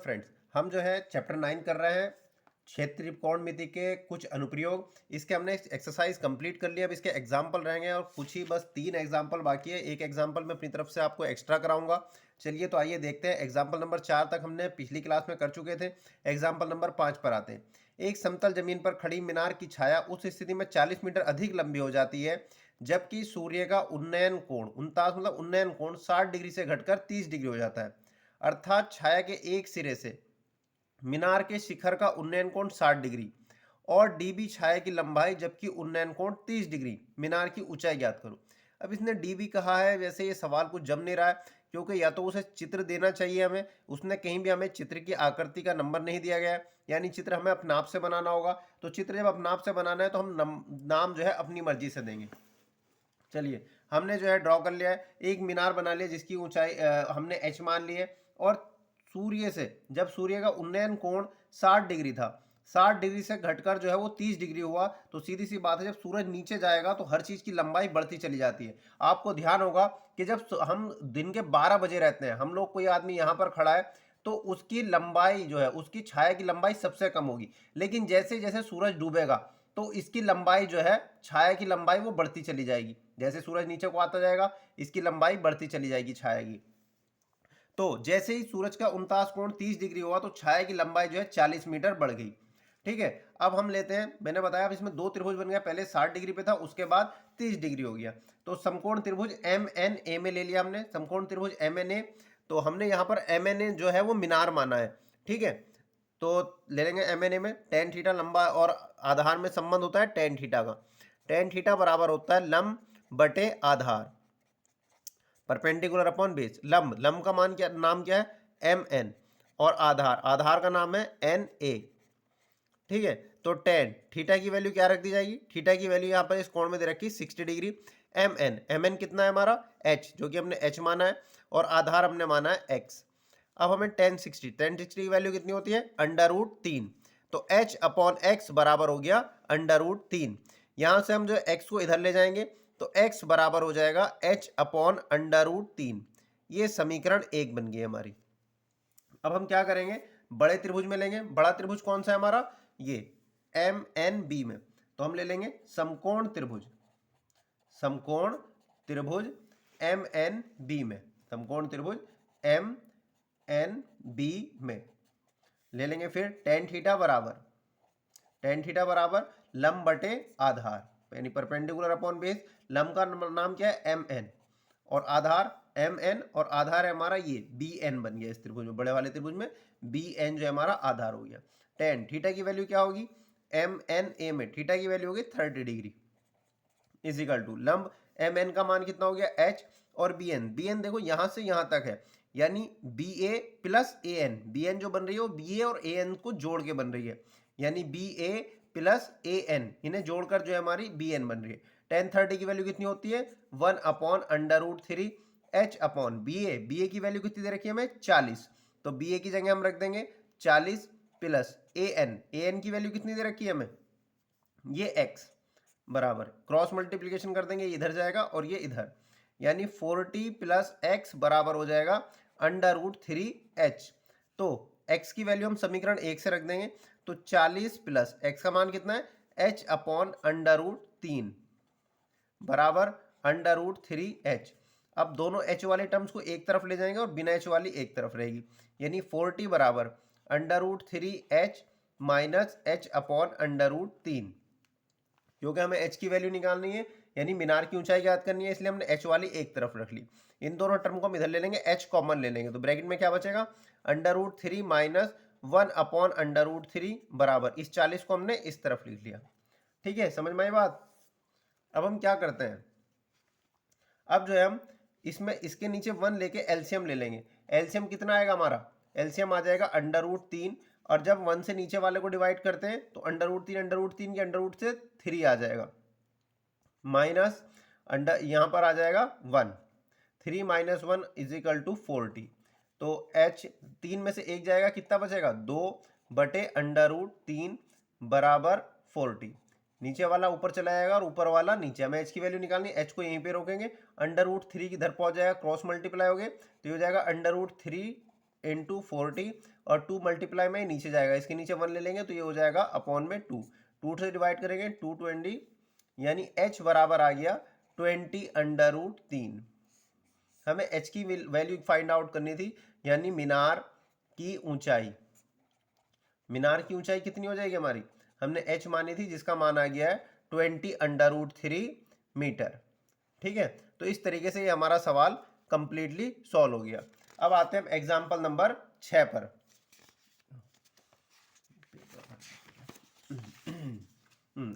Friends, हम जो है चैप्टर 9 कर रहे हैं क्षेत्र त्रिकोणमिति के कुछ अनुप्रयोग। इसके हमने एक्सरसाइज कंप्लीट कर लिया। अब इसके एग्जाम्पल रहेंगे और कुछ ही बस 3 एग्जाम्पल बाकी है। एक एग्जाम्पल मैं अपनी तरफ से आपको एक्स्ट्रा कराऊंगा। चलिए तो आइए देखते हैं। एग्जाम्पल नंबर 4 तक हमने पिछली क्लास में कर चुके थे। एग्जाम्पल नंबर 5 पर आते हैं। एक समतल जमीन पर खड़ी मीनार की छाया उस स्थिति में 40 मीटर अधिक लंबी हो जाती है जबकि सूर्य का उन्नयन कोण 60 डिग्री से घटकर 30 डिग्री हो जाता है। अर्थात छाया के एक सिरे से मीनार के शिखर का उन्नयन कोण 60 डिग्री और डीबी छाया की लंबाई जबकि उन्नयन कोण 30 डिग्री। मीनार की ऊंचाई ज्ञात करो। अब इसने डीबी कहा है। वैसे ये सवाल कुछ जम नहीं रहा है क्योंकि या तो उसे चित्र देना चाहिए हमें, उसने कहीं भी हमें चित्र की आकृति का नंबर नहीं दिया गया है, यानी चित्र हमें अपने आप से बनाना होगा। तो चित्र जब अपने आप से बनाना है तो हम नाम जो है अपनी मर्जी से देंगे। चलिए हमने जो है ड्रॉ कर लिया है। एक मीनार बना लिया जिसकी ऊंचाई हमने एच मान ली है और सूर्य से जब सूर्य का उन्नयन कोण 60 डिग्री था, 60 डिग्री से घटकर जो है वो 30 डिग्री हुआ। तो सीधी सी बात है, जब सूरज नीचे जाएगा तो हर चीज की लंबाई बढ़ती चली जाती है। आपको ध्यान होगा कि जब हम दिन के 12 बजे रहते हैं, हम लोग कोई आदमी यहाँ पर खड़ा है तो उसकी लंबाई जो है, उसकी छाया की लंबाई सबसे कम होगी। लेकिन जैसे जैसे सूरज डूबेगा तो इसकी लंबाई जो है, छाया की लंबाई वो बढ़ती चली जाएगी। जैसे सूरज नीचे को आता जाएगा इसकी लंबाई बढ़ती चली जाएगी छाया की। तो जैसे ही सूरज का 49 कोण 30 डिग्री हुआ तो छाया की लंबाई जो है 40 मीटर बढ़ गई। ठीक है, अब हम लेते हैं, मैंने बताया अब इसमें 2 त्रिभुज बन गया। पहले 60 डिग्री पे था, उसके बाद 30 डिग्री हो गया। तो समकोण त्रिभुज एम एन ए में ले लिया हमने, समकोण त्रिभुज एम एन ए। तो हमने यहाँ पर एम एन ए जो है वो मीनार माना है। ठीक है, तो ले लेंगे एम एन ए में टेन थीटा लंबा और आधार में संबंध होता है टेन थीटा का। टेन थीटा बराबर होता है लंब बटे आधार, परपेंडिकुलर अपॉन बेस। लंब, लंब का मान क्या, नाम क्या है एम एन, और आधार, आधार का नाम है एन ए। ठीक है, तो टेन थीटा की वैल्यू क्या रख दी जाएगी, थीटा की वैल्यू यहाँ पर इस कोण में दे रखी 60 degree. M N, M N कितना है हमारा एच, जो कि हमने एच माना है, और आधार हमने माना है एक्स। अब हमें टेन सिक्सटी की वैल्यू कितनी होती है √3। तो एच अपॉन एक्स बराबर हो गया √3। यहां से हम जो एक्स को इधर ले जाएंगे तो x बराबर हो जाएगा h अपॉन √3। ये समीकरण 1 बन गई हमारी। अब हम क्या करेंगे, बड़े त्रिभुज में लेंगे। बड़ा त्रिभुज कौन सा है हमारा, ये एम एन बी में। तो हम ले लेंगे समकोण त्रिभुज, समकोण त्रिभुज एम एन बी में, समकोण त्रिभुज एम एन बी में ले लेंगे। फिर टेन थीटा बराबर, टेन थीटा बराबर लंब बटे आधार, यानी परपेंडिकुलर अपॉन बेस। लंब का नाम क्या है एम एन, और आधार एम एन, और आधार है हमारा ये बी एन बन गया। इस त्रिभुज में, बड़े वाले त्रिभुज में बी एन जो है हमारा आधार हो गया। टेन थीटा की वैल्यू क्या होगी एम एन ए में, थीटा की वैल्यू होगी 30 डिग्री इजिकल टू लंब एम एन का मान कितना हो गया एच, और बी एन, बी एन देखो यहां से यहां तक है, यानी B A plus A N. B N जो बन रही है वो बी ए और ए एन को जोड़ के बन रही है, यानी B A plus A N, इन्हें जोड़कर जो है हमारी बी एन बन रही है। टेन 30 की वैल्यू कितनी होती है 1 अपॉन √3 एच अपॉन बी ए। बी ए की वैल्यू कितनी दे रखी है हमें 40, तो बी ए की जगह हम रख देंगे 40 प्लस ए एन की वैल्यू कितनी दे रखी है हमें ये एक्स, बराबर क्रॉस मल्टीप्लीकेशन कर देंगे, इधर जाएगा और ये इधर, यानी 40 प्लस एक्स बराबर हो जाएगा √3h। तो x की वैल्यू हम समीकरण 1 से रख देंगे, तो 40 प्लस x का मान कितना है h अपॉन √3 बराबर √3h। अब दोनों h वाले टर्म्स को एक तरफ ले जाएंगे और बिना h वाली एक तरफ रहेगी, यानी 40 बराबर √3h माइनस h अपॉन √3। क्योंकि हमें h की वैल्यू निकालनी है, यानी मीनार की ऊंचाई ज्ञात करनी है, इसलिए हमने h वाली एक तरफ रख ली। इन दोनों टर्म को हम इधर ले लेंगे, h कॉमन ले लेंगे, तो ब्रैकेट में क्या बचेगा √3 माइनस 1 अपॉन √3 बराबर, इस 40 को हमने इस तरफ लिख लिया। ठीक है, समझ में आई बात। अब हम क्या करते हैं, अब जो है हम इसमें इसके नीचे 1 लेके एलसीएम ले लेंगे। एलसीएम कितना आएगा हमारा, एलसीएम आ जाएगा √3, और जब 1 से नीचे वाले को डिवाइड करते हैं तो √3 के अंडर रूट से 3 आ जाएगा, माइनस अंडर यहाँ पर आ जाएगा 1, 3 माइनस 1 इज इक्वल टू 40। तो h 3 में से 1 जाएगा, कितना बचेगा 2 बटे √3 बराबर 40। नीचे वाला ऊपर चला जाएगा और ऊपर वाला नीचे। हमें h की वैल्यू निकालनी है, h को यहीं पे रोकेंगे, √3 की इधर पहुंच जाएगा, क्रॉस मल्टीप्लाई हो गए तो ये हो जाएगा √3 इंटू 40 और 2 मल्टीप्लाई में नीचे जाएगा, इसके नीचे 1 ले लेंगे तो ये हो जाएगा अपॉन में 2, 2 से डिवाइड करेंगे 220, यानी h बराबर आ गया 20√3। हमें h की वैल्यू फाइंड आउट करनी थी, यानी मीनार की ऊंचाई। मीनार की ऊंचाई कितनी हो जाएगी हमारी, हमने h मानी थी जिसका मान आ गया है 20√3 मीटर। ठीक है, तो इस तरीके से ये हमारा सवाल कंप्लीटली सॉल्व हो गया। अब आते हैं एग्जाम्पल नंबर 6 पर।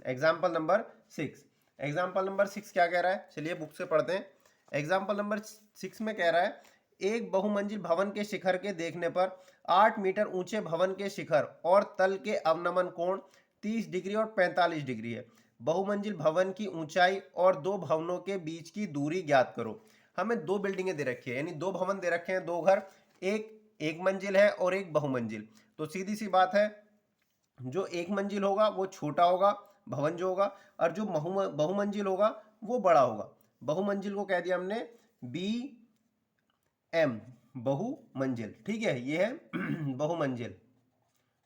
Example number 6। एग्जाम्पल नंबर 6 क्या कह रहा है, चलिए बुक से पढ़ते हैं। एग्जाम्पल नंबर 6 में कह रहा है, एक बहुमंजिल भवन के शिखर के देखने पर 8 मीटर ऊंचे भवन के शिखर और तल के अवनमन कोण 30 डिग्री और 45 डिग्री है। बहुमंजिल भवन की ऊंचाई और दो भवनों के बीच की दूरी ज्ञात करो। हमें दो बिल्डिंगें दे रखी है, यानी दो भवन दे रखे हैं, दो घर, एक मंजिल है और एक बहुमंजिल। तो सीधी सी बात है, जो एक मंजिल होगा वो छोटा होगा भवन जो होगा, और जो बहुमंजिल होगा वो बड़ा होगा। बहुमंजिल को कह दिया हमने बी एम, बहुमंजिल। ठीक है, ये है बहुमंजिल,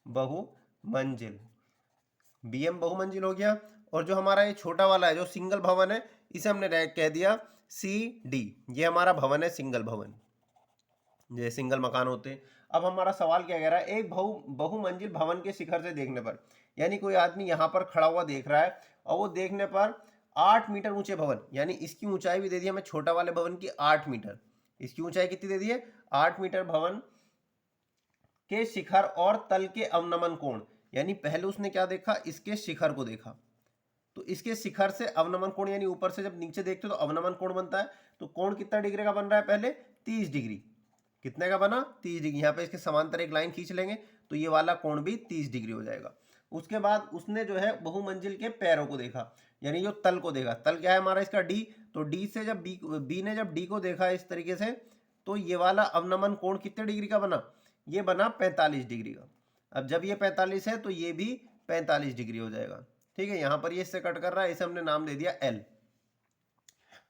बहुमंजिल बी एम बहुमंजिल हो गया। और जो हमारा ये छोटा वाला है जो सिंगल भवन है, इसे हमने कह दिया सी डी, ये हमारा भवन है सिंगल भवन, ये सिंगल मकान होते हैं। अब हमारा सवाल क्या कह रहा है, एक बहुमंजिल भवन के शिखर से देखने पर, यानी कोई आदमी यहाँ पर खड़ा हुआ देख रहा है और वो देखने पर 8 मीटर ऊंचे भवन, यानी इसकी ऊंचाई भी दे दी हमें छोटा वाले भवन की 8 मीटर, इसकी ऊंचाई कितनी दे दी है 8 मीटर भवन के शिखर और तल के अवनमन कोण, यानी पहले उसने क्या देखा, इसके शिखर को देखा, तो इसके शिखर से अवनमन कोण, यानी ऊपर से जब नीचे देखते हो तो अवनमन कोण बनता है, तो कोण कितना डिग्री का बन रहा है, पहले 30 डिग्री, कितने का बना 30 डिग्री। यहाँ पे इसके समांतर एक लाइन खींच लेंगे तो ये वाला कोण भी 30 डिग्री हो जाएगा। उसके बाद उसने जो है बहुमंजिल के पैरों को देखा, यानी जो तल को देखा, तल क्या है हमारा इसका डी, तो डी से जब बी ने जब डी को देखा इस तरीके से, तो ये वाला अवनमन कोण कितने डिग्री का बना, ये बना 45 डिग्री का। अब जब ये 45 है तो ये भी 45 डिग्री हो जाएगा। ठीक है, यहाँ पर ये इससे कट कर रहा है, इसे हमने नाम दे दिया एल।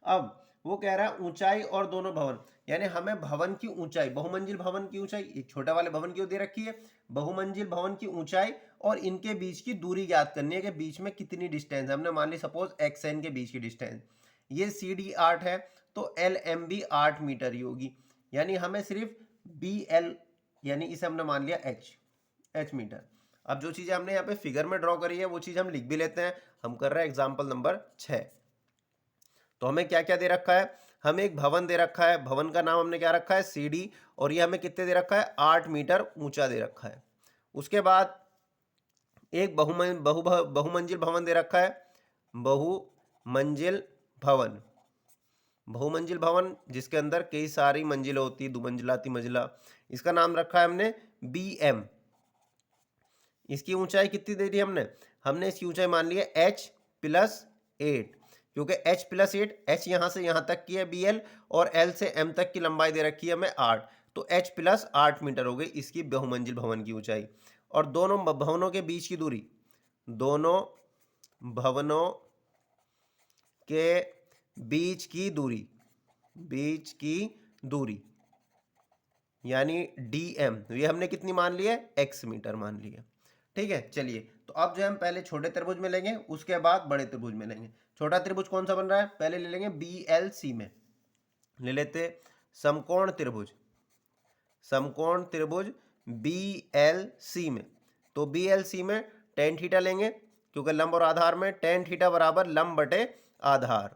अब वो कह रहा है ऊंचाई और दोनों भवन, यानी हमें भवन की ऊंचाई, बहुमंजिल भवन की ऊंचाई, एक छोटा वाले भवन की दे रखी है, बहुमंजिल भवन की ऊंचाई और इनके बीच की दूरी ज्ञात करनी है कि बीच में कितनी डिस्टेंस है। हमने मान ली सपोज एक्स एन के बीच की डिस्टेंस, ये सी डी 8 है तो एल एम भी 8 मीटर ही होगी, यानी हमें सिर्फ बी एल, यानी इसे हमने मान लिया एच मीटर। अब जो चीज़ें हमने यहाँ पे फिगर में ड्रॉ करी है वो चीज़ हम लिख भी लेते हैं। हम कर रहे हैं एग्जाम्पल नंबर 6। तो हमें क्या क्या दे रखा है, हमें एक भवन दे रखा है, भवन का नाम हमने क्या रखा है सी डी, और ये हमें कितने दे रखा है 8 मीटर ऊंचा दे रखा है। उसके बाद एक बहुमंजिल भवन दे रखा है, बहुमंजिल भवन, बहुमंजिल भवन जिसके अंदर कई सारी मंजिलें होती है, दुमंजिला तिमंजिला, इसका नाम रखा है हमने बी एम। इसकी ऊंचाई कितनी दे दी हमने इसकी ऊंचाई मान ली है h+8, क्योंकि h+8, h यहाँ से यहाँ तक की है bl और l से m तक की लंबाई दे रखी है हमें 8, तो h+8 मीटर हो गई इसकी बहुमंजिल भवन की ऊंचाई। और दोनों भवनों के बीच की दूरी, दोनों भवनों के बीच की दूरी यानी dm, ये हमने कितनी मान ली है x मीटर मान ली है। ठीक है, चलिए तो अब जो हम पहले छोटे त्रिभुज में लेंगे उसके बाद बड़े त्रिभुज में लेंगे। छोटा त्रिभुज कौन सा बन रहा है, पहले ले लेंगे BLC में, ले लेते समकोण त्रिभुज, समकोण त्रिभुज BLC में। तो BLC में tan थीटा लेंगे, क्योंकि लंब और आधार में tan थीटा बराबर लंब बटे आधार।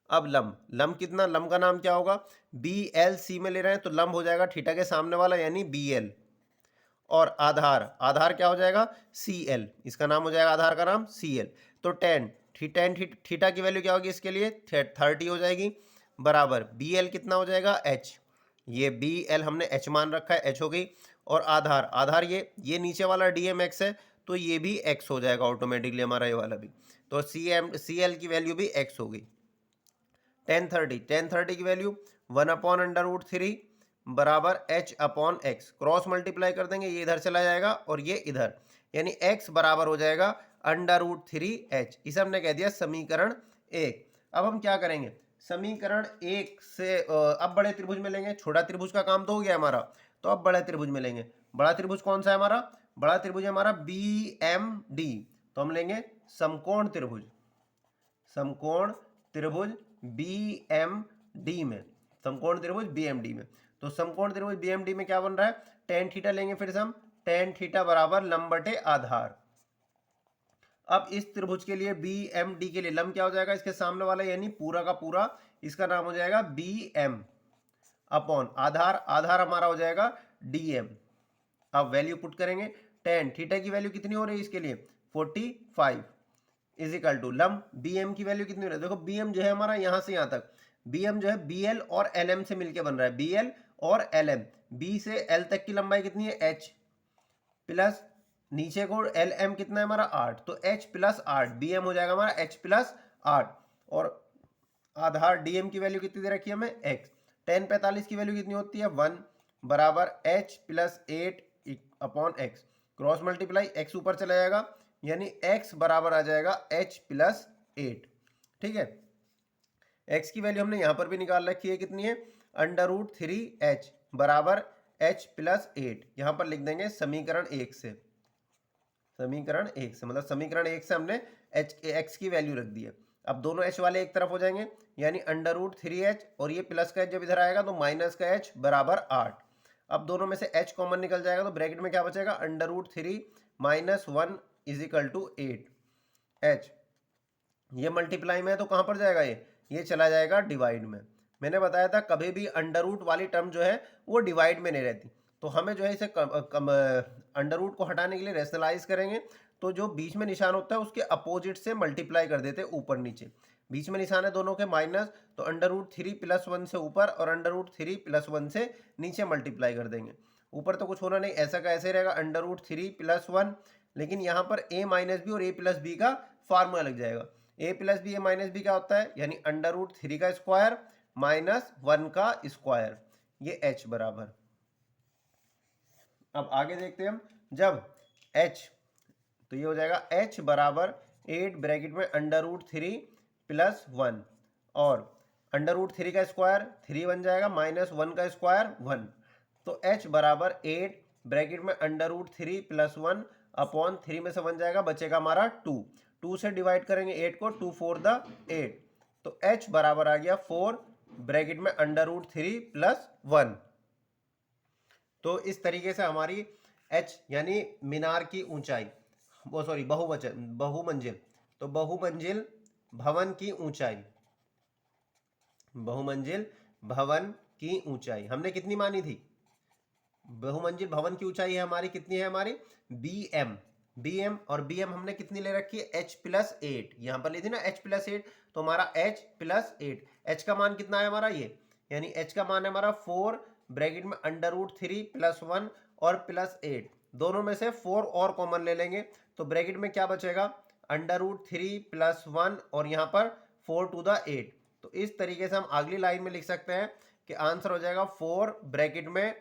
अब लंब कितना, लंब का नाम क्या होगा, BLC में ले रहे हैं तो लंब हो जाएगा थीटा के सामने वाला यानी BL, और आधार क्या हो जाएगा CL, इसका नाम हो जाएगा आधार का नाम CL। तो tan थीटा की वैल्यू क्या होगी इसके लिए 30 हो जाएगी, बराबर BL कितना हो जाएगा H, ये BL हमने H मान रखा है, H हो गई, और आधार ये नीचे वाला DMX है तो ये भी X हो जाएगा ऑटोमेटिकली हमारा ये वाला भी, तो CL की वैल्यू भी X हो गई। tan 30 की वैल्यू 1/√3 बराबर h/x, क्रॉस मल्टीप्लाई कर देंगे, ये इधर चला जाएगा और ये इधर, यानी x बराबर हो जाएगा √3h। इसे हमने कह दिया समीकरण 1। अब हम क्या करेंगे, समीकरण एक से अब बड़े त्रिभुज में लेंगे, छोटा त्रिभुज का काम तो हो गया हमारा, तो अब बड़े त्रिभुज में लेंगे। बड़ा त्रिभुज कौन सा है हमारा? बड़ा त्रिभुज है हमारा बी एम डी। तो हम लेंगे समकोण त्रिभुज, समकोण त्रिभुज बी एम डी में, समकोण त्रिभुज बी एम डी में। तो समकोण त्रिभुज बी एम डी में क्या बन रहा है? टेन थीटा लेंगे फिर से हम, टेन थीटा बराबर लंब बटे आधार। अब इस त्रिभुज के लिए बी एम डी के लिए लंब क्या हो जाएगा? इसके सामने वाला यानी पूरा का पूरा, इसका नाम हो जाएगा बी एम अपॉन आधार, आधार हमारा हो जाएगा डी एम। अब वैल्यू पुट करेंगे, टेन थीटा की वैल्यू कितनी हो रही है इसके लिए? 45 इज इक्वल टू लंब बी एम की वैल्यू कितनी हो रही है? देखो बी एम जो है हमारा यहां से यहां तक, बी एम जो है बी एल और एल एम से मिलकर बन रहा है, बी एल और एल एम। बी से एल तक की लंबाई कितनी है? एच प्लस नीचे को एल एम कितना है हमारा? 8, तो एच प्लस 8, बी एम हो जाएगा हमारा एच प्लस 8। और आधार डी एम की वैल्यू कितनी दे रखी है हमें? एक्स। टेन 45 की वैल्यू कितनी होती है? 1 बराबर H plus 8 upon x. Cross multiply, x ऊपर चला जाएगा, यानी एक्स बराबर आ जाएगा एच प्लस 8। ठीक है, एक्स की वैल्यू हमने यहां पर भी निकाल रखी है, कितनी है? अंडर रूट 3h बराबर एच प्लस 8। यहां पर लिख देंगे समीकरण एक से, समीकरण एक से मतलब समीकरण एक से हमने एच एक्स की वैल्यू रख दी है। अब दोनों एच वाले एक तरफ हो जाएंगे, यानी अंडर रूट 3h, और ये प्लस का एच जब इधर आएगा तो माइनस का एच बराबर 8। अब दोनों में से एच कॉमन निकल जाएगा, तो ब्रैकेट में क्या बचेगा? Under root 3 minus 1 is equal to 8 H. ये मल्टीप्लाई में है तो कहां पर जाएगा? ये चला जाएगा डिवाइड में। मैंने बताया था कभी भी अंडर रूट वाली टर्म जो है वो डिवाइड में नहीं रहती, तो हमें जो है इसे अंडर रूट को हटाने के लिए रेशनलाइज करेंगे, तो जो बीच में निशान होता है उसके अपोजिट से मल्टीप्लाई कर देते हैं ऊपर नीचे। बीच में निशान है दोनों के माइनस, तो अंडर रूट 3 प्लस 1 से ऊपर और अंडर रूट 3 प्लस 1 से नीचे मल्टीप्लाई कर देंगे। ऊपर तो कुछ होना नहीं, ऐसा का ऐसे रहेगा अंडर रूट 3 प्लस 1, लेकिन यहाँ पर a माइनस बी और a प्लस बी का फार्मूला लग जाएगा। a plus B, a minus B क्या होता है? यानी अंडर रूट 3 का स्क्वायर माइनस 1 का स्क्वायर, ये h बराबर। अब आगे देखते हैं हम, जब h, तो ये हो जाएगा h बराबर 8 ब्रैकेट में अंडर रूट 3 प्लस 1, और अंडर रूट 3 का स्क्वायर 3 बन जाएगा, माइनस 1 का स्क्वायर 1, तो h बराबर 8 ब्रैकेट में अंडर रूट 3 प्लस 1 अपॉन 3 में से 1 जाएगा, बचेगा हमारा 2। 2 से डिवाइड करेंगे 8 को, 2 4 द 8, तो h बराबर आ गया 4 ब्रैकेट में अंडर रूट 3 प्लस 1। तो इस तरीके से हमारी h यानी मीनार की ऊंचाई, वो सॉरी बहुवचन बहुमंजिल, तो बहुमंजिल भवन की ऊंचाई, बहुमंजिल भवन की ऊंचाई हमने कितनी मानी थी? बहुमंजिल भवन की ऊंचाई है हमारी, कितनी है हमारी? बी एम, बी एम, और बी एम हमने कितनी ले रखी है? एच प्लस 8, यहां पर ली थी ना एच प्लस 8, तो हमारा एच प्लस 8, एच का मान कितना है हमारा? ये यानी एच का मान है हमारा 4 ब्रैकेट में अंडर रूट 3 प्लस 1 और प्लस 8, दोनों में से 4 और कॉमन ले लेंगे, तो ब्रैकेट में क्या बचेगा? अंडर रूट 3 प्लस 1 और यहाँ पर 4 टू द 8। तो इस तरीके से हम अगली लाइन में लिख सकते हैं कि आंसर हो जाएगा 4 ब्रैकेट में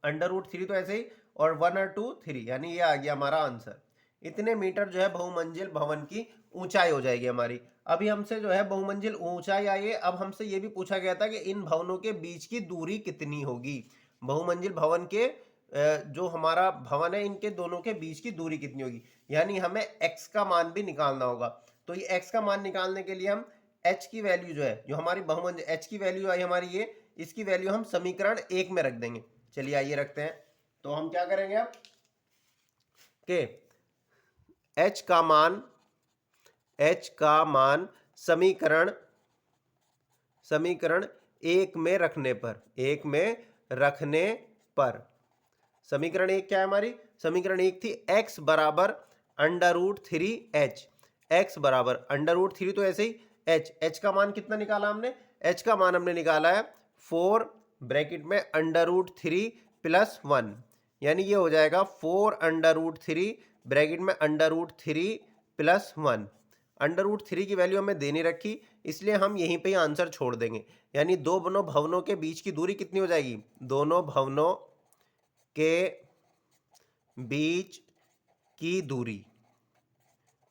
अंडर रूट 3 तो ऐसे ही, और 1 और 2 3, यानी ये आ गया हमारा आंसर। इतने मीटर जो है बहुमंजिल भवन की ऊंचाई हो जाएगी हमारी। अभी हमसे जो है बहुमंजिल ऊंचाई आई है, अब हमसे ये भी पूछा गया था कि इन भवनों के बीच की दूरी कितनी होगी। बहुमंजिल भवन के जो हमारा भवन है इनके दोनों के बीच की दूरी कितनी होगी, यानी हमें x का मान भी निकालना होगा। तो ये x का मान निकालने के लिए हम h की वैल्यू जो है, जो हमारी बहुमंजिल h की वैल्यू आई हमारी ये, इसकी वैल्यू हम समीकरण एक में रख देंगे। चलिए आइए रखते हैं, तो हम क्या करेंगे अब कि h का मान समीकरण एक में रखने पर, एक में रखने पर, समीकरण एक क्या है हमारी? समीकरण एक थी x बराबर अंडर रूट 3h, x बराबर अंडर रूट 3 तो ऐसे ही h का मान कितना निकाला हमने? h का मान हमने निकाला है 4 ब्रैकेट में अंडर रूट 3 प्लस 1, यानी ये हो जाएगा 4 अंडर रूट 3 ब्रैकेट में अंडर रूट 3 प्लस 1। अंडर रूट 3 की वैल्यू हमें देनी रखी, इसलिए हम यहीं पे ही आंसर छोड़ देंगे, यानी दोनों भवनों के बीच की दूरी कितनी हो जाएगी? दोनों भवनों के बीच की दूरी,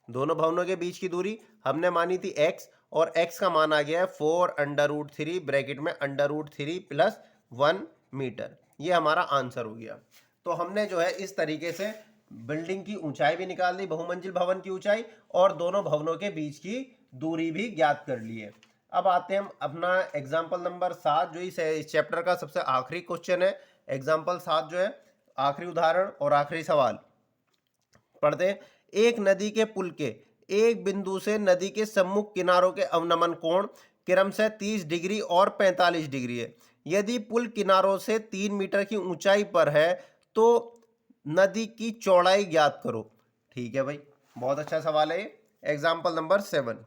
दोनों भवनों के बीच की दूरी हमने मानी थी x, और x का मान आ गया है 4√3 ब्रैकेट में √3 प्लस 1 मीटर। ये हमारा आंसर हो गया। तो हमने जो है इस तरीके से बिल्डिंग की ऊंचाई भी निकाल दी, बहुमंजिल भवन की ऊंचाई, और दोनों भवनों के बीच की दूरी भी ज्ञात कर ली है। अब आते हैं हम अपना एग्जाम्पल नंबर 7, जो इस चैप्टर का सबसे आखिरी क्वेश्चन है। एग्जाम्पल 7 जो है आखिरी उदाहरण और आखिरी सवाल पढ़ते हैं। एक नदी के पुल के एक बिंदु से नदी के सम्मुख किनारों के अवनमन कोण क्रमशः 30 डिग्री और 45 डिग्री है। यदि पुल किनारों से 3 मीटर की ऊंचाई पर है तो नदी की चौड़ाई ज्ञात करो। ठीक है भाई, बहुत अच्छा सवाल है। एग्जाम्पल नंबर 7,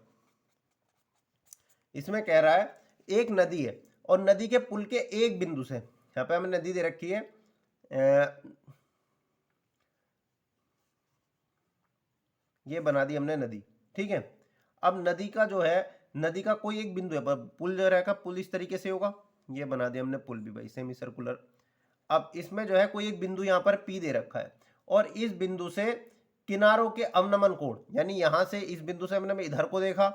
इसमें कह रहा है एक नदी है और नदी के पुल के एक बिंदु से, यहाँ पे हमें नदी दे रखी है, ये बना दी हमने नदी। ठीक है, अब नदी का जो है, नदी का कोई एक बिंदु है, पुल जो रहेगा, पुल इस तरीके से होगा, ये बना दिया हमने पुल भी भाई सेमी सर्कुलर। अब इसमें जो है कोई एक बिंदु यहाँ पर P दे रखा है और इस बिंदु से किनारों के अवनमन कोण, यानी यहाँ से इस बिंदु से हमने इधर को देखा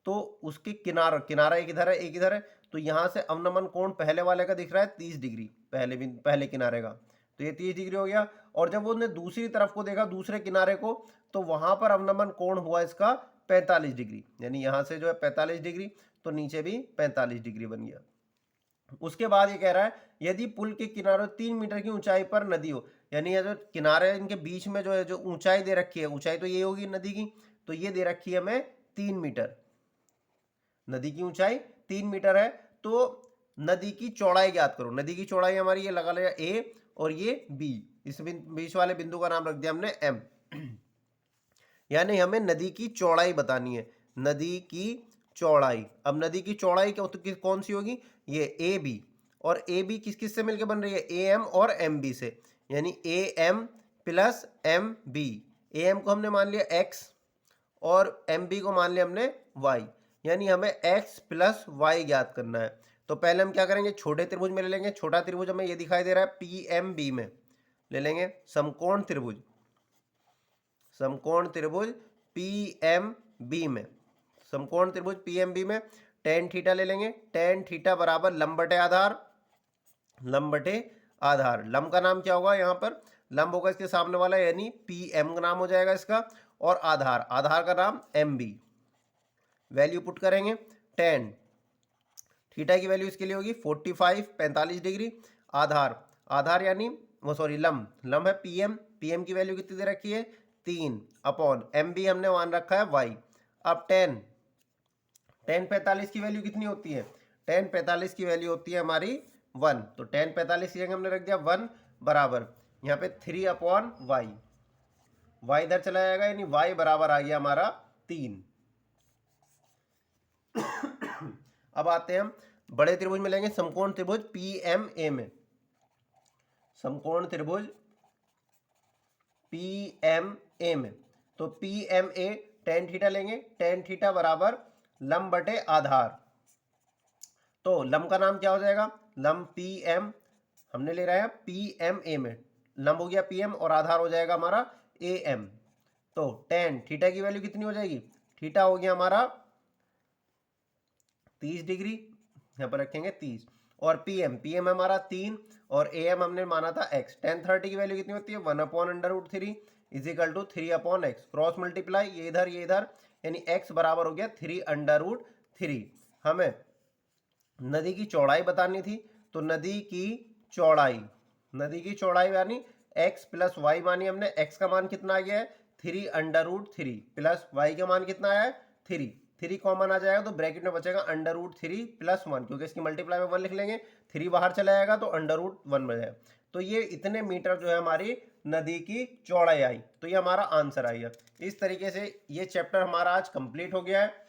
तो उसके किनारा एक इधर है एक इधर है, तो यहाँ से अवनमन कोण पहले वाले का दिख रहा है 30 डिग्री, पहले किनारे का, तो ये 30 डिग्री हो गया। और जब वो दूसरी तरफ को देखा, दूसरे किनारे को, तो वहां पर अवनमन कोण हुआ इसका 45 डिग्री, यानी यहाँ से जो है 45 डिग्री, तो नीचे भी 45 डिग्री बन गया। उसके बाद ये कह रहा है यदि पुल के किनारों 3 मीटर की ऊंचाई पर नदी हो, यानी ये जो किनारे इनके बीच में जो है, जो ऊंचाई दे रखी है, ऊंचाई तो ये होगी नदी की, तो ये दे रखी है हमें 3 मीटर, नदी की ऊंचाई 3 मीटर है। तो नदी की चौड़ाई ज्ञात करो। नदी की चौड़ाई हमारी ये लगा लिया A और ये B, इस बीच वाले बिंदु का नाम रख दिया हमने M। यानी हमें नदी की चौड़ाई बतानी है, नदी की चौड़ाई। अब नदी की चौड़ाई कौन सी होगी, ये AB, और AB किस किस से मिलकर बन रही है, AM और MB से, यानी AM प्लस MB। AM को हमने मान लिया X और MB को मान लिया हमने Y, यानी हमें X प्लस Y ज्ञात करना है। तो पहले हम क्या करेंगे, छोटे त्रिभुज में ले लेंगे। छोटा त्रिभुज हमें ये दिखाई दे रहा है PMB में ले लेंगे। समकोण त्रिभुज, समकोण त्रिभुज PMB में, समकोण त्रिभुज PMB में tan थीटा ले लेंगे। tan थीटा बराबर लंब बटे आधार, लंब बटे आधार। लंब का नाम क्या होगा, यहाँ पर लंब होगा इसके सामने वाला, यानी PM का नाम हो जाएगा इसका, और आधार, आधार का नाम MB। वैल्यू पुट करेंगे, tan थीटा की वैल्यू इसके लिए होगी 45 डिग्री। आधार, आधार यानी वो सॉरी लंब, लंब है PM की वैल्यू कितनी दे रखी है 3 अपॉन MB हमने मान रखा है Y। अब tan 45 की वैल्यू कितनी होती है, tan 45 की वैल्यू होती है हमारी 1, तो tan 45 की जगह हमने रख दिया 1 बराबर यहाँ पे 3 अपॉन Y, Y इधर चला जाएगा, यानी Y बराबर आ गया हमारा 3। अब आते हैं हम बड़े त्रिभुज में लेंगे, समकोण त्रिभुज PMA में, समकोण त्रिभुज PMA में। तो PMA tan थीटा लेंगे, tan थीटा बराबर लंब बटे आधार। तो लंब का नाम क्या हो जाएगा, लंब PM हमने ले रहे हैं PMA में, लंब हो गया PM और आधार हो जाएगा हमारा AM। तो tan थीटा की वैल्यू कितनी हो जाएगी, थीटा हो गया हमारा 30 डिग्री, यहाँ पर रखेंगे 30, और PM हमारा 3 और AM हमने माना था X। tan 30 की वैल्यू कितनी होती है 1/√3 is equal to 3/x, cross multiply, ये इधर, यानी X बराबर हो गया 3/√3। हमें नदी की चौड़ाई बतानी थी, तो नदी की चौड़ाई, नदी की चौड़ाई यानी X प्लस Y मानी हमने, X का मान कितना आ गया है 3/√3 प्लस Y का मान कितना आया है 3 कॉमन आ जाएगा, तो ब्रैकेट में बचेगा √3 प्लस 1, क्योंकि इसकी मल्टीप्लाई में 1 लिख लेंगे, 3 बाहर चला जाएगा तो √1 बचेगा। तो ये इतने मीटर जो है हमारी नदी की चौड़ाई आई, तो ये हमारा आंसर आई है। इस तरीके से ये चैप्टर हमारा आज कंप्लीट हो गया है।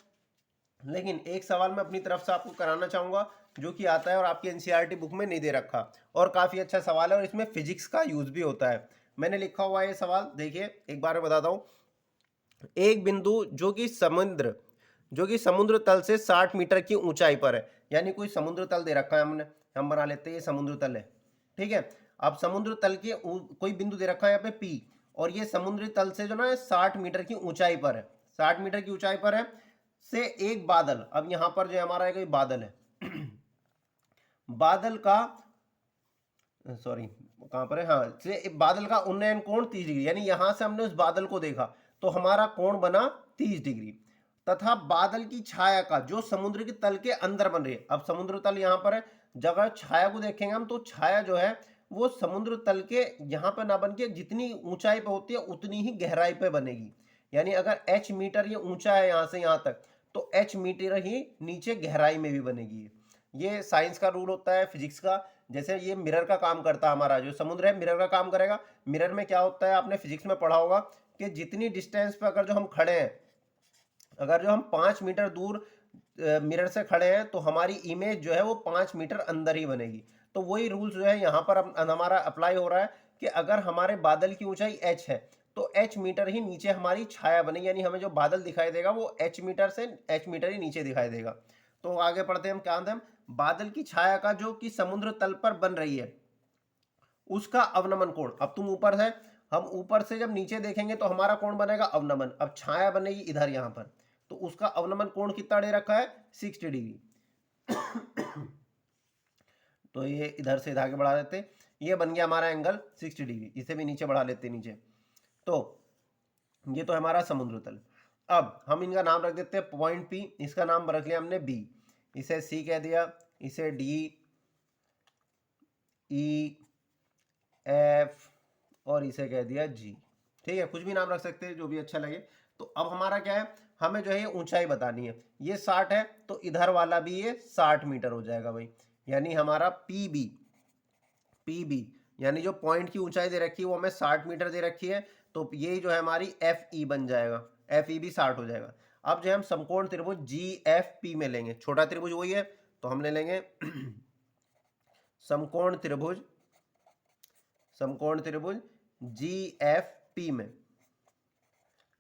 लेकिन एक सवाल मैं अपनी तरफ से आपको कराना चाहूँगा, जो कि आता है और आपकी एनसीईआरटी बुक में नहीं दे रखा, और काफ़ी अच्छा सवाल है और इसमें फिजिक्स का यूज़ भी होता है। मैंने लिखा हुआ है ये सवाल, देखिए एक बार मैं बताता हूँ। एक बिंदु जो कि समुद्र तल से 60 मीटर की ऊंचाई पर है, यानी कोई समुद्र तल दे रखा है, हम बना लेते हैं ये समुद्र तल है, ठीक है। अब समुद्र तल के कोई बिंदु दे रखा है यहाँ पे P, और ये समुद्री तल से जो ना 60 मीटर की ऊंचाई पर है, 60 मीटर की ऊंचाई पर है। से एक बादल, अब यहां पर जो हमारा एक बादल है बादल का, सॉरी कहां पर है, हाँ, से एक बादल का उन्नयन कोण 30 डिग्री, यानी यहां से हमने उस बादल को देखा तो हमारा कोण बना 30 डिग्री, तथा बादल की छाया का जो समुद्र के तल के अंदर बन रही है, अब समुद्र तल यहां पर है, जगह छाया को देखेंगे हम तो छाया जो है वो समुद्र तल के यहां पर ना बन के जितनी ऊंचाई पे होती है उतनी ही गहराई पे बनेगी, यानी अगर h मीटर ये ऊंचा है यहां से यहां तक तो h मीटर ही नीचे गहराई में भी बनेगी। ये साइंस का रूल होता है, फिजिक्स का। जैसे ये मिरर का काम करता है, हमारा जो समुद्र है मिरर का काम करेगा। मिरर में क्या होता है, आपने फिजिक्स में पढ़ा होगा कि जितनी डिस्टेंस पे अगर जो हम खड़े हैं, अगर जो हम 5 मीटर दूर मिरर से खड़े हैं तो हमारी इमेज जो है वो 5 मीटर अंदर ही बनेगी। तो वही रूल्स जो है यहाँ पर हमारा अप्लाई हो रहा है कि अगर हमारे बादल की ऊंचाई h है तो h मीटर ही नीचे हमारी छाया बनेगी, यानी हमें जो बादल दिखाई देगा वो h मीटर से h मीटर ही नीचे दिखाई देगा। तो आगे पढ़ते हैं हम, क्या हम बादल की छाया का जो कि समुद्र तल पर बन रही है उसका अवनमन कोण। अब तुम ऊपर है, हम ऊपर से जब नीचे देखेंगे तो हमारा कोण बनेगा अवनमन, अब छाया बनेगी इधर यहां पर, तो उसका अवनमन कोण कितना दे रखा है 60 डिग्री तो ये इधर से इधर आगे बढ़ा देते, ये बन गया हमारा एंगल 60 डिग्री, इसे भी नीचे बढ़ा लेते नीचे। तो ये तो हमारा समुद्र तल। अब हम इनका नाम रख देते हैं पॉइंट पी, इसका नाम रख लिया हमने बी, इसे सी कह दिया, इसे डी, ई, एफ और इसे कह दिया जी। ठीक है, कुछ भी नाम रख सकते हैं जो भी अच्छा लगे। तो अब हमारा क्या है, हमें जो है ये ऊंचाई बतानी है, ये 60 है तो इधर वाला भी ये 60 मीटर हो जाएगा भाई, यानी हमारा पी बी यानी जो पॉइंट की ऊंचाई दे रखी है वो हमें 60 मीटर दे रखी है, तो ये जो है हमारी एफ ई बन जाएगा, एफ ई भी 60 हो जाएगा। अब जो हम समकोण त्रिभुज जी एफ पी में लेंगे, छोटा त्रिभुज वही है तो हम ले लेंगे समकोण त्रिभुज जी एफ पी में।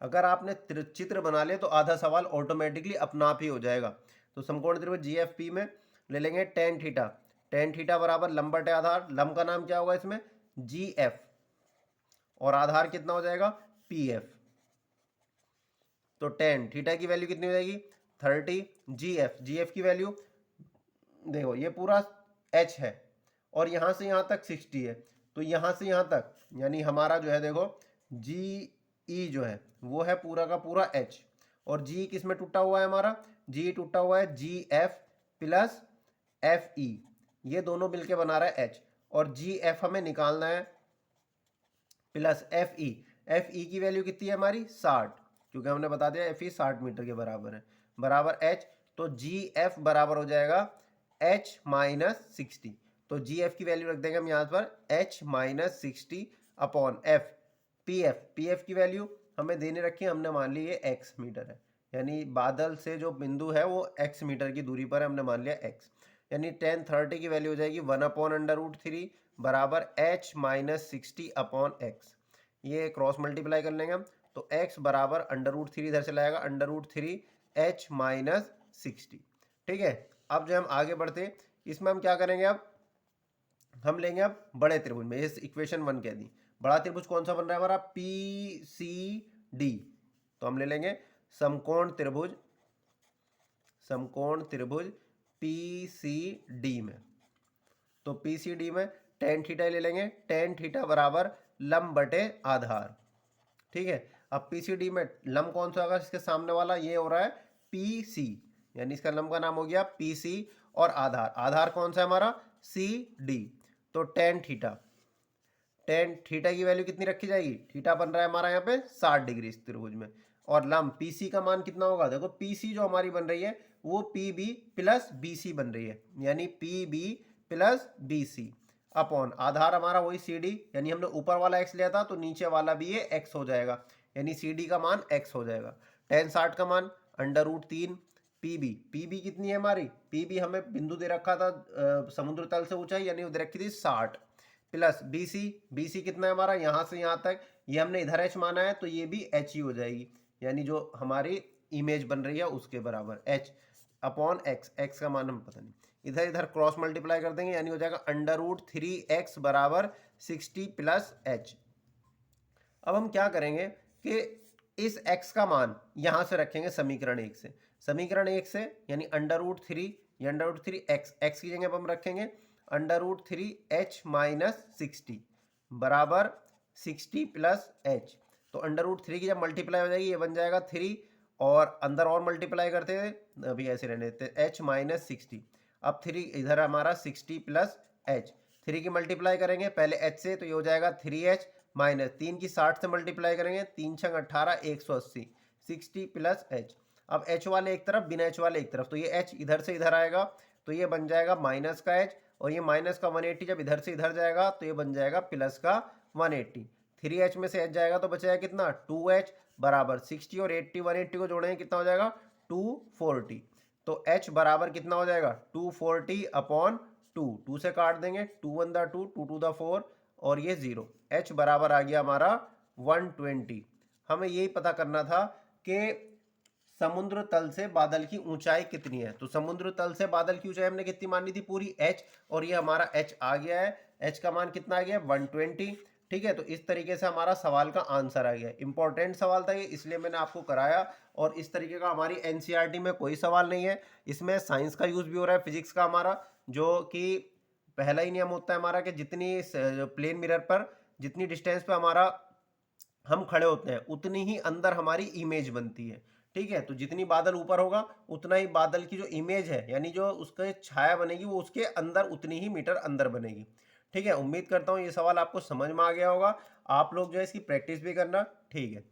अगर आपने चित्र बना लिया तो आधा सवाल ऑटोमेटिकली अपना आप ही हो जाएगा। तो समकोण त्रिभुज जी एफ पी में ले लेंगे टेन थीटा, टेन थीटा बराबर लंब बटे आधार, लंब का नाम क्या होगा इसमें जी एफ, और आधार कितना हो जाएगा पी एफ। तो टेन थीटा की वैल्यू कितनी हो जाएगी 30, जी एफ की वैल्यू देखो ये पूरा एच है और यहां से यहां तक 60 है, तो यहां से यहां तक यानी हमारा जो है देखो जी ई जो है वो है पूरा का पूरा एच, और जी किस में टूटा हुआ है हमारा, जी टूटा हुआ है जी एफ प्लस एफ ई, ये दोनों मिलके बना रहा है एच, और जी एफ हमें निकालना है प्लस एफ ई की वैल्यू कितनी है हमारी 60, क्योंकि हमने बता दिया एफ ई 60 मीटर के बराबर है, बराबर एच, तो जी एफ बराबर हो जाएगा एच माइनस 60, तो जी एफ की वैल्यू रख देंगे हम यहाँ पर H minus 60 upon F, P F की वैल्यू हमें देने रखी है, हमने मान ली ये एक्स मीटर है, यानी बादल से जो बिंदु है वो एक्स मीटर की दूरी पर है, हमने मान लिया एक्स, यानी 1030 की वैल्यू हो जाएगी 1/√3 बराबर एच माइनस 60 अपॉन एक्स। ये क्रॉस मल्टीप्लाई कर लेंगे हम, तो x बराबर √3 इधर से लाएगा √3 एच माइनस 60। ठीक है, अब जो हम आगे बढ़ते इसमें हम क्या करेंगे, अब हम लेंगे अब बड़े त्रिभुज में, इस इक्वेशन 1 कह दी, बड़ा त्रिभुज कौन सा बन रहा है हमारा पी सी डी, तो हम ले लेंगे समकोण त्रिभुज पी सी डी में, तो पी सी डी में टेन थीटा ले लेंगे, टेन थीटा बराबर लंब बटे आधार। ठीक है, अब पी सी डी में लंब कौन सा होगा, इसके सामने वाला ये हो रहा है पी सी, यानी इसका लंब का नाम हो गया पी सी, और आधार कौन सा है हमारा सी डी, तो टेन थीटा की वैल्यू कितनी रखी जाएगी, थीटा बन रहा है हमारा यहाँ पे 60 डिग्री इस त्रिभुज में, और लंब पीसी का मान कितना होगा, देखो पीसी जो हमारी बन रही है वो P B plus B C बन रही है, यानी P B plus B C upon आधार हमारा वही सी डी, यानी हमने ऊपर वाला एक्स लिया था तो नीचे वाला भी ये एक्स हो जाएगा, यानी सी डी का मान एक्स हो जाएगा, टेन 60 का मान √3 पी बी कितनी है हमारी, पी बी हमें बिंदु दे रखा था समुद्र तल से ऊंचाई, यानी वो दे रखी थी 60 प्लस बी सी कितना है हमारा यहाँ से यहाँ तक, ये हमने इधर एच माना है तो ये भी एच ही हो जाएगी, यानी जो हमारी इमेज बन रही है उसके बराबर एच अपॉन एक्स का मान हम पता नहीं, इधर इधर क्रॉस मल्टीप्लाई कर देंगे, यानी हो जाएगा √3x बराबर 60 प्लस एच। अब हम क्या करेंगे कि इस x का मान यहां से रखेंगे समीकरण 1 से, समीकरण 1 से, यानी √3, ये √3 एक्स की जगह पर हम रखेंगे √3 h माइनस 60 बराबर 60 प्लस एच। तो √3 की जब मल्टीप्लाई हो जाएगी ये बन जाएगा 3, और अंदर और मल्टीप्लाई करते थे, अभी ऐसे रहने देते, h माइनस 60। अब 3 इधर हमारा 60 प्लस h, 3 की मल्टीप्लाई करेंगे पहले h से, तो ये हो जाएगा 3h माइनस 3 की 60 से मल्टीप्लाई करेंगे, 3 छंग 18 180, 60 प्लस h। अब h वाले एक तरफ, बिना h वाले एक तरफ, तो ये h इधर से इधर आएगा, तो ये बन जाएगा माइनस का h, और ये माइनस का 180 जब इधर से इधर जाएगा तो ये बन जाएगा प्लस का 180। 3h में से h जाएगा तो बचेगा कितना, 2h बराबर 60, और 80 180 को जोड़ेंगे कितना हो जाएगा 240। तो h बराबर कितना हो जाएगा 240 अपॉन 2, 2 से काट देंगे, 2 1 दा 2, 2 2 दा 4, और ये 0। h बराबर आ गया हमारा 120। हमें यही पता करना था कि समुद्र तल से बादल की ऊंचाई कितनी है। तो समुद्र तल से बादल की ऊंचाई हमने कितनी मानी थी पूरी, h, और ये हमारा h आ गया है, h का मान कितना आ गया 120। ठीक है, तो इस तरीके से हमारा सवाल का आंसर आ गया। इंपॉर्टेंट सवाल था ये, इसलिए मैंने आपको कराया, और इस तरीके का हमारी एनसीईआरटी में कोई सवाल नहीं है। इसमें साइंस का यूज भी हो रहा है, फिजिक्स का हमारा, जो कि पहला ही नियम होता है हमारा कि जितनी प्लेन मिरर पर जितनी डिस्टेंस पे हमारा हम खड़े होते हैं उतनी ही अंदर हमारी इमेज बनती है। ठीक है, तो जितनी बादल ऊपर होगा उतना ही बादल की जो इमेज है, यानी जो उसका छाया बनेगी, वो उसके अंदर उतनी ही मीटर अंदर बनेगी। ठीक है, उम्मीद करता हूँ ये सवाल आपको समझ में आ गया होगा। आप लोग जो है इसकी प्रैक्टिस भी करना। ठीक है।